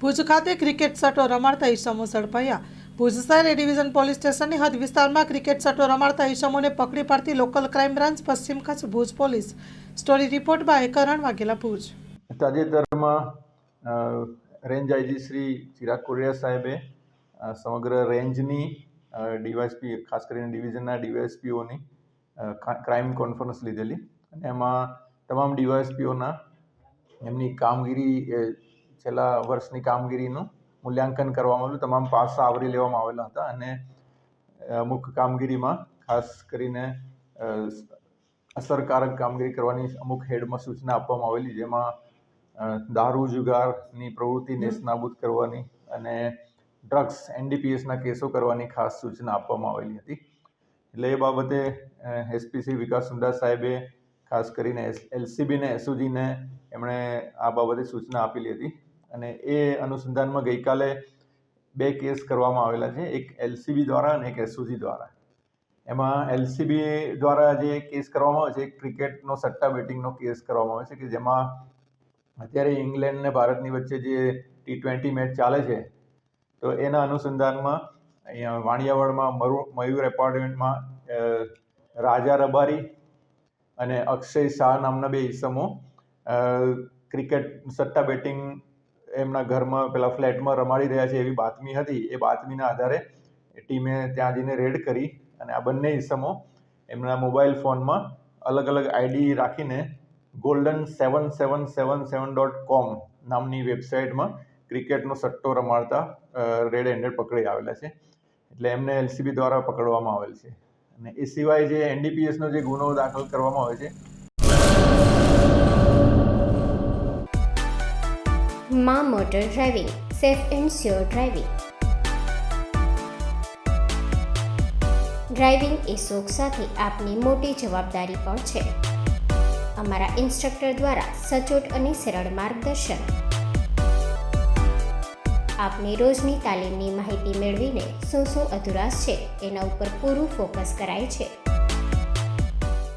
ભુજ ખાતે ક્રિકેટ સટ્ટો રમાડતા ઈસમો ઝડપાયા. ભુજ શહેર એ ડિવિઝન પોલીસ સ્ટેશનની હદ વિસ્તારમાં ક્રિકેટ સટ્ટો રમાડતા ઈસમોને પકડી પાડતી લોકલ ક્રાઇમ બ્રાન્ચ પશ્ચિમ Kutch Bhuj police. Story report by Karan Vaghela Bhuj. તાજેતરમાં રેન્જ આઈજી શ્રી ચિરાગ કોડિયા સાહેબે સમગ્ર રેન્જની ડીવાયએસપી ખાસ કરીને ડિવિઝનના ડીવાયએસપીઓની ક્રાઇમ કોન્ફરન્સ લીધેલી અને એમાં તમામ ડીવાયએસપીઓના એમની કામગીરી છેલ્લા વર્ષની કામગીરીનું મૂલ્યાંકન કરવામાં આવેલું. તમામ પાસા આવરી લેવામાં આવેલા હતા અને અમુક કામગીરીમાં ખાસ કરીને અસરકારક કામગીરી કરવાની અમુક હેડમાં સૂચના આપવામાં આવેલી, જેમાં દારૂ જુગારની પ્રવૃત્તિ નેસ્તનાબૂદ કરવાની અને ડ્રગ્સ એનડીપીએસના કેસો કરવાની ખાસ સૂચના આપવામાં આવેલી હતી. એટલે એ બાબતે એસપી શ્રી વિકાસ સુંડા સાહેબે ખાસ કરીને એલસીબી ને એસઓજીને એમણે આ બાબતે સૂચના આપેલી હતી અને એ અનુસંધાનમાં ગઈકાલે 2 કેસ કરવામાં આવેલા છે, એક એલસીબી દ્વારા અને એક એસઓજી દ્વારા. એમાં એલસીબી દ્વારા જે કેસ કરવામાં આવે છે એક ક્રિકેટનો સટ્ટા બેટિંગનો કેસ કરવામાં આવે છે કે જેમાં અત્યારે ઇંગ્લેન્ડ ને ભારતની વચ્ચે જે T20 મેચ ચાલે છે તો એના અનુસંધાનમાં અહીંયા વાણિયાવાડમાં મયુર એપાર્ટમેન્ટમાં રાજા રબારી અને અક્ષય શાહ નામના 2 ઈસમો ક્રિકેટ સટ્ટા બેટિંગ એમના ઘરમાં પેલા ફ્લેટમાં રમાડી રહ્યા છે એવી બાતમી હતી. એ બાતમીના આધારે ટીમે ત્યાં જઈને રેડ કરી અને આ બંને ઈસમો એમના મોબાઈલ ફોનમાં અલગ અલગ આઈડી રાખીને golden7777.com નામની વેબસાઇટમાં ક્રિકેટનો સટ્ટો રમાડતા રેડ હેન્ડેડ પકડી આવેલા છે. એટલે એમને એલસીબી દ્વારા પકડવામાં આવેલ છે અને એ સિવાય જે એનડીપીએસનો જે ગુનો દાખલ કરવામાં આવે છે. માં motor driving, safe and sure driving. Driving એ શોખ સાથે આપની મોટી જવાબદારી પણ છે. અમારા ઇન્સ્ટ્રક્ટર દ્વારા સચોટ અને સરળ માર્ગદર્શન. આપની રોજની તાલીમની માહિતી મેળવીને શું અધુરાશ છે એના ઉપર પૂરું ફોકસ કરાય છે.